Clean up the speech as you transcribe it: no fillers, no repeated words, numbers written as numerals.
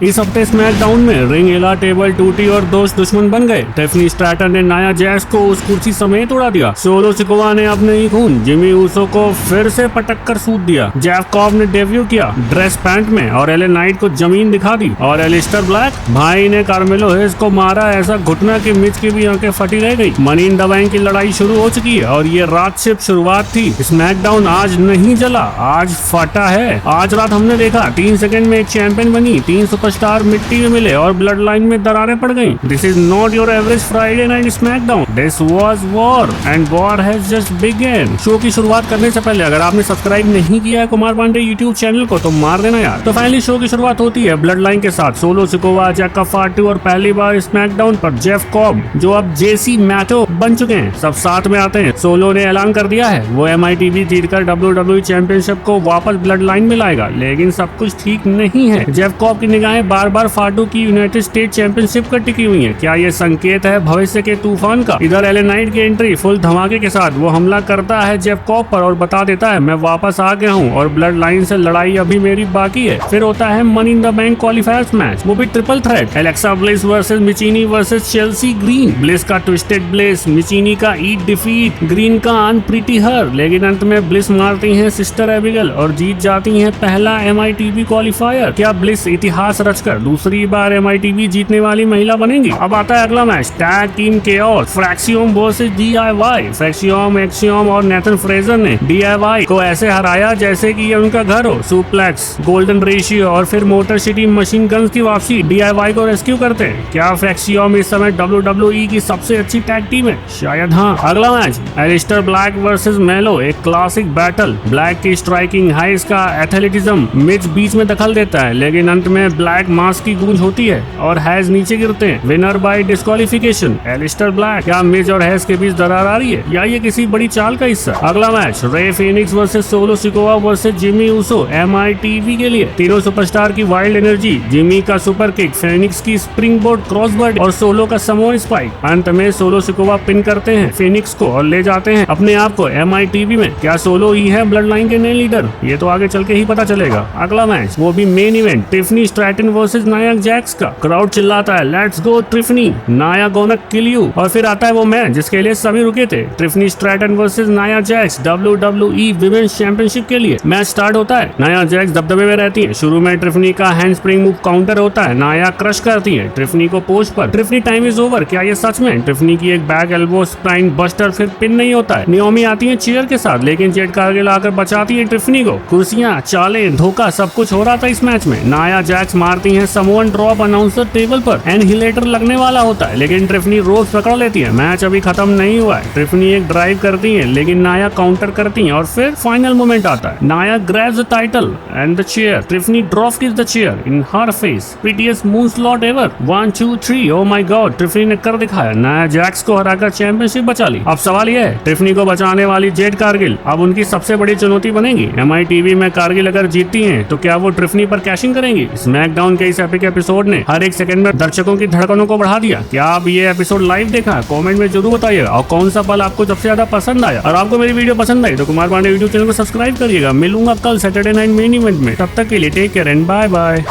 इस हफ्ते स्मैकडाउन में रिंग हिला, टेबल टूटी और दोस्त दुश्मन बन गए। टिफनी स्ट्रैटन ने नाया जैक्स को उस कुर्सी समेत उड़ा दिया। सोलो सिकोवा ने अपने ही खून जिमी ऊसो को फिर से पटक कर सूद दिया। जेफ कॉब ने डेब्यू किया ड्रेस पैंट में और एले नाइट को जमीन दिखा दी। और एलिस्टर ब्लैक भाई ने कार्मेलो हेज को मारा ऐसा घुटना की मिच की भी आंखें फटी रह गई। मनी इन द बैंक की लड़ाई शुरू हो चुकी है और ये रात सिर्फ शुरुआत थी। स्मैकडाउन आज नहीं जला, आज फटा है। आज रात हमने देखा 3 सेकंड में एक चैंपियन बनी, 3 सुपरस्टार मिट्टी में मिले और ब्लड लाइन में दरारें पड़ गईं। This is not your average Friday night SmackDown, this was war and war has just begun. Show की शुरुआत करने से पहले अगर आपने सब्सक्राइब नहीं किया है कुमार पांडे यूट्यूब चैनल को तो मार देना यार। तो फाइनली शो की शुरुआत होती है ब्लड लाइन के साथ। सोलो सिकोवा, जैक फाटू और पहली बार स्मैकडाउन पर जेफ कॉब जो अब जेसी मैटो बन चुके हैं, सब साथ में आते हैं। सोलो ने ऐलान कर दिया है वो MITV जीतकर WWE चैंपियनशिप को वापस ब्लड लाइन में लाएगा, लेकिन सब कुछ ठीक नहीं है। जेफ कॉब की निगाहें बार बार फाटू की यूनाइटेड स्टेट चैंपियनशिप पर टिकी हुई है। क्या ये संकेत है भविष्य के तूफान का? इधर एले नाइट की एंट्री फुल धमाके के साथ, वो हमला करता है जेफ कॉब पर और बता देता है मैं वापस आ गया हूँ और ब्लड लाइन से लड़ाई अभी मेरी बाकी है। फिर होता है money in the bank qualifiers match, वो भी triple threat, Alexa Bliss versus Michin versus Chelsea Green. Bliss का ट्विस्टेड ब्लिस, मिचीनी का ईट डिफीट, ग्रीन का अनप्रीटी हर। लेकिन अंत में ब्लिस मारती हैं सिस्टर एबिगेल और जीत जाती हैं पहला MITV क्वालिफायर। क्या ब्लिस इतिहास रचकर दूसरी बार MITV जीतने वाली महिला बनेंगी? अब आता है अगला match, tag team chaos, Fraxiom versus DIY। Fraxiom, Axiom और नेथन फ्रेजर ने DIY को ऐसे हराया जैसे कि ये उनका घर हो। सुप्लेक्स, गोल्डन रेशियो और फिर मोटर सिटी मशीन गन्स की वापसी DIY को रेस्क्यू करते हैं। क्या फ्रैक्सियम इस समय WWE की सबसे अच्छी टैग टीम है? शायद हाँ। अगला मैच, एलिस्टर ब्लैक वर्सेस मेलो, एक क्लासिक बैटल। ब्लैक की स्ट्राइकिंग, हाइस का एथलेटिज्म, मिच बीच में दखल देता है लेकिन अंत में ब्लैक मास्क की गूंज होती है और हैज नीचे गिरते हैं। Winner by disqualification Aleister Black. क्या मिच और हैज के बीच दरार आ रही है या ये किसी बड़ी चाल का हिस्सा? अगला मैच, रे Phoenix versus solo Sikoa versus Jimmy Uso, MITV के लिए। तीनों सुपरस्टार की वाइल्ड एनर्जी, जिमी का सुपर किक, फिनिक्स की स्प्रिंग बोर्ड क्रॉसबर्ड और सोलो का समोन स्पाइक। अंत में सोलो सिकोवा पिन करते हैं फिनिक्स को और ले जाते हैं अपने आप को MITV में। क्या सोलो ही है ब्लड लाइन के नए लीडर? ये तो आगे चल के ही पता चलेगा। अगला मैच, वो भी main event, Tiffany Stratton versus Nia Jax का। क्राउड चिल्लाता है लेट्स गो ट्रिफनी, नाया गोना किल यू। और फिर आता है वो मैच जिसके लिए सभी रुके थे, Tiffany Stratton versus Nia Jax WWE women's championship के लिए। मैच स्टार्ट होता है, नाया जैक्स दबदबे में रहती है। शुरू में ट्रिफनी का हैंड स्प्रिंग मूव काउंटर होता है, नाया क्रश करती है ट्रिफनी को पोस्ट पर। ट्रिफनी टाइम इज ओवर। क्या ये सच में? ट्रिफनी की एक बैक एल्बो स्पाइन बस्टर, फिर पिन नहीं होता है। नियोमी आती है चेयर के साथ लेकिन जेड कारगिल आकर बचाती है ट्रिफनी को। कुर्सियां, चालें, धोखा सब कुछ हो रहा था इस मैच में। नाया जैक्स मारती हैं समोन ड्रॉप अनाउंसर टेबल पर, एनहिलेटर लगने वाला होता है लेकिन ट्रिफनी रोज पकड़ लेती है। मैच अभी खत्म नहीं हुआ है, ट्रिफनी एक ड्राइव करती है लेकिन नाया काउंटर करती है और फिर फाइनल मोमेंट आता है, Nia grabs the title and the chair, Tiffany drop kicks the chair in her face. Prettiest moonsault ever, 1 2 3, oh my god, Tiffany ने कर दिखाया। नाया जैक्स को हराकर चैंपियनशिप बचा ली। अब सवाल यह है, ट्रिफनी को बचाने वाली जेड कारगिल अब उनकी सबसे बड़ी चुनौती बनेगी। MITV में कारगिल अगर जीतती हैं तो क्या वो ट्रिफनी पर कैशिंग करेंगी? स्मैकडाउन के इस एपिक एपिसोड ने हर एक सेकंड में दर्शकों की धड़कनों को बढ़ा दिया। क्या आप ये एपिसोड लाइव देखा? कमेंट में जरूर बताइएगा और कौन सा पल आपको सबसे ज्यादा पसंद आया। और आपको मेरी वीडियो पसंद आई तो कुमार पांडे यूट्यूब चैनल को सब्सक्राइब करिएगा। मिलूंगा कल सैटरडे नाइट मेन इवेंट में। तब तक के लिए take care and bye bye.